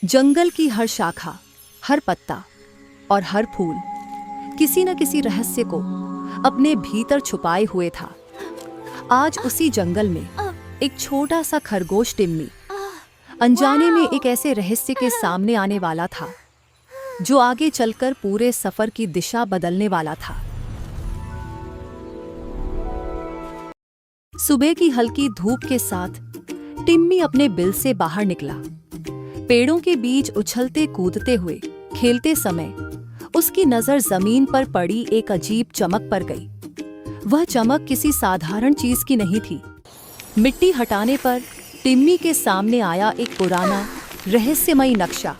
जंगल की हर शाखा, हर पत्ता और हर फूल किसी न किसी रहस्य को अपने भीतर छुपाए हुए था। आज उसी जंगल में एक छोटा सा खरगोश टिम्मी अनजाने में एक ऐसे रहस्य के सामने आने वाला था जो आगे चलकर पूरे सफर की दिशा बदलने वाला था। सुबह की हल्की धूप के साथ टिम्मी अपने बिल से बाहर निकला। पेड़ों के बीच उछलते कूदते हुए खेलते समय उसकी नजर जमीन पर पड़ी एक अजीब चमक पर गई। वह चमक किसी साधारण चीज की नहीं थी। मिट्टी हटाने पर टिम्मी के सामने आया एक पुराना रहस्यमयी नक्शा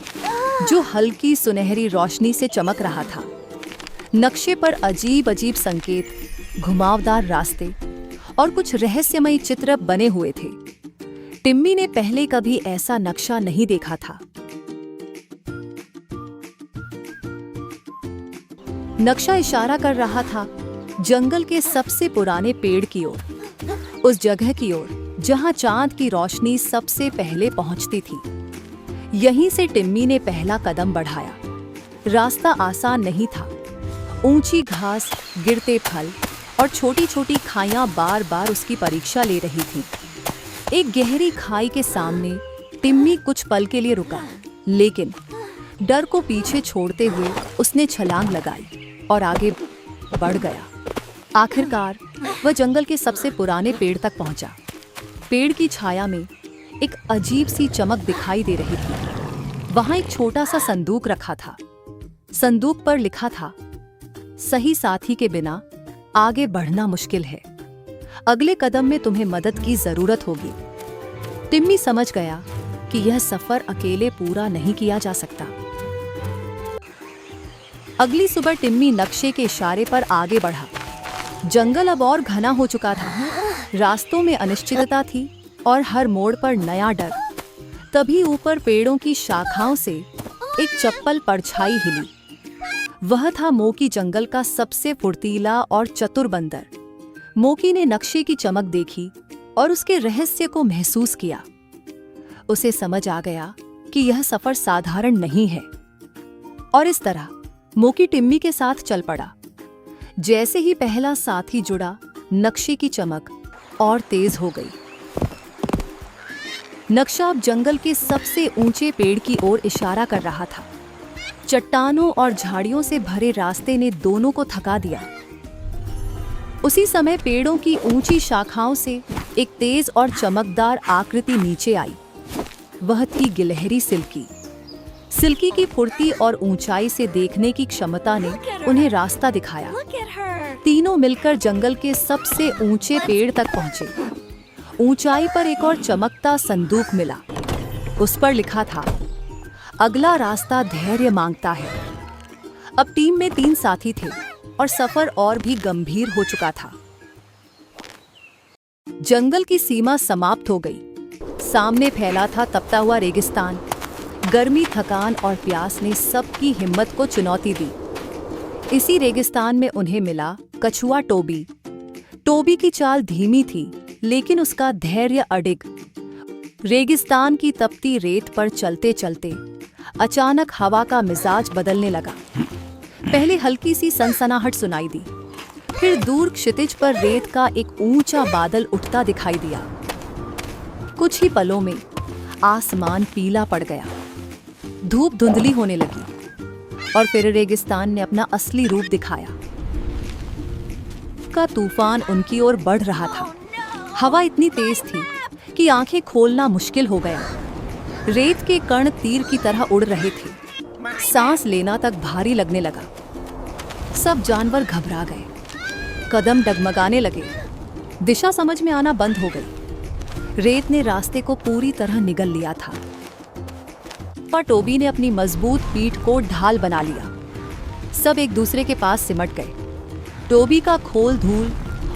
जो हल्की सुनहरी रोशनी से चमक रहा था। नक्शे पर अजीब अजीब संकेत, घुमावदार रास्ते और कुछ रहस्यमयी चित्र बने हुए थे। टिम्मी ने पहले कभी ऐसा नक्शा नहीं देखा था। नक्शा इशारा कर रहा था जंगल के सबसे पुराने पेड़ की ओर, उस जगह की ओर जहां चांद की रोशनी सबसे पहले पहुंचती थी। यहीं से टिम्मी ने पहला कदम बढ़ाया। रास्ता आसान नहीं था। ऊंची घास, गिरते फल और छोटी छोटी खाइयां बार बार उसकी परीक्षा ले रही थीं। एक गहरी खाई के सामने टिम्मी कुछ पल के लिए रुका, लेकिन डर को पीछे छोड़ते हुए उसने छलांग लगाई और आगे बढ़ गया। आखिरकार वह जंगल के सबसे पुराने पेड़ तक पहुंचा। पेड़ की छाया में एक अजीब सी चमक दिखाई दे रही थी। वहां एक छोटा सा संदूक रखा था। संदूक पर लिखा था, सही साथी के बिना आगे बढ़ना मुश्किल है। अगले कदम में तुम्हें मदद की जरूरत होगी। टिम्मी समझ गया कि यह सफर अकेले पूरा नहीं किया जा सकता। अगली सुबह टिम्मी नक्शे के इशारे पर आगे बढ़ा। जंगल अब और घना हो चुका था। रास्तों में अनिश्चितता थी और हर मोड़ पर नया डर। तभी ऊपर पेड़ों की शाखाओं से एक चप्पल परछाई हिली। वह था मोकी, जंगल का सबसे फुर्तीला और चतुर बंदर। मोकी ने नक्शे की चमक देखी और उसके रहस्य को महसूस किया। उसे समझ आ गया कि यह सफर साधारण नहीं है। और इस तरह मोकी टिम्मी के साथ चल पड़ा। जैसे ही पहला साथी जुड़ा, नक्शे की चमक और तेज हो गई। नक्शा अब जंगल के सबसे ऊंचे पेड़ की ओर इशारा कर रहा था। चट्टानों और झाड़ियों से भरे रास्ते ने दोनों को थका दिया। उसी समय पेड़ों की ऊंची शाखाओं से एक तेज और चमकदार आकृति नीचे आई। वह थी गिलहरी सिल्की। सिल्की की फुर्ती और ऊंचाई से देखने की क्षमता ने उन्हें रास्ता दिखाया। तीनों मिलकर जंगल के सबसे ऊंचे पेड़ तक पहुंचे। ऊंचाई पर एक और चमकता संदूक मिला। उस पर लिखा था, अगला रास्ता धैर्य मांगता है। अब टीम में 3 साथी थे और सफर और भी गंभीर हो चुका था। जंगल की सीमा समाप्त हो गई। सामने फैला था तपता हुआ रेगिस्तान। गर्मी, थकान और प्यास ने सबकी हिम्मत को चुनौती दी। इसी रेगिस्तान में उन्हें मिला कछुआ टोबी। टोबी की चाल धीमी थी, लेकिन उसका धैर्य अडिग। रेगिस्तान की तपती रेत पर चलते चलते अचानक हवा का मिजाज बदलने लगा। पहले हल्की सी सनसनाहट सुनाई दी, फिर दूर क्षितिज पर रेत का एक ऊंचा बादल उठता दिखाई दिया। कुछ ही पलों में आसमान पीला पड़ गया। धूप धुंधली होने लगी और फिर रेगिस्तान ने अपना असली रूप दिखाया। का तूफान उनकी ओर बढ़ रहा था। हवा इतनी तेज थी कि आंखें खोलना मुश्किल हो गया। रेत के कण तीर की तरह उड़ रहे थे। सांस लेना तक भारी लगने लगा। सब जानवर घबरा गए। कदम डगमगाने लगे। दिशा समझ में आना बंद हो गई। रेत ने रास्ते को पूरी तरह निगल लिया था। पर टोबी ने अपनी मजबूत पीठ को ढाल बना लिया। सब एक दूसरे के पास सिमट गए। टोबी का खोल धूल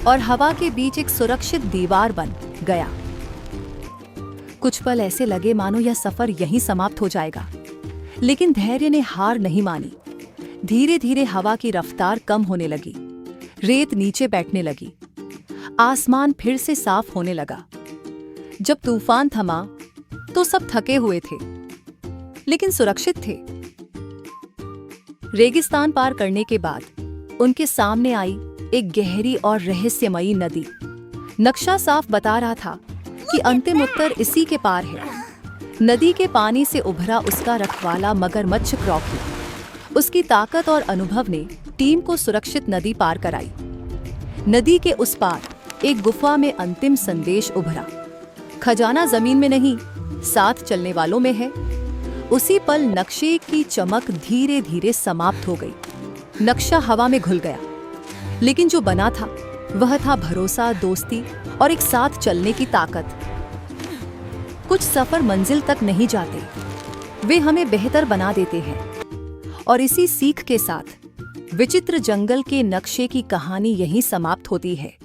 और हवा के बीच एक सुरक्षित दीवार बन गया। कुछ पल ऐसे लगे मानो यह सफर यहीं समाप्त हो जाएगा, लेकिन धैर्य ने हार नहीं मानी। धीरे धीरे हवा की रफ्तार कम होने लगी। रेत नीचे बैठने लगी। आसमान फिर से साफ होने लगा। जब तूफान थमा तो सब थके हुए थे। लेकिन सुरक्षित थे। रेगिस्तान पार करने के बाद उनके सामने आई एक गहरी और रहस्यमयी नदी। नक्शा साफ बता रहा था कि अंतिम उत्तर इसी के पार है। नदी के पानी से उभरा उसका रखवाला मगरमच्छ क्रॉकी। उसकी ताकत और अनुभव ने टीम को सुरक्षित नदी पार कराई। नदी के उस पार एक गुफा में अंतिम संदेश उभरा। खजाना जमीन में नहीं, साथ चलने वालों में है। उसी पल नक्शे की चमक धीरे धीरे समाप्त हो गई। नक्शा हवा में घुल गया, लेकिन जो बना था वह था भरोसा, दोस्ती और एक साथ चलने की ताकत। कुछ सफर मंजिल तक नहीं जाते, वे हमें बेहतर बना देते हैं। और इसी सीख के साथ विचित्र जंगल के नक्शे की कहानी यहीं समाप्त होती है।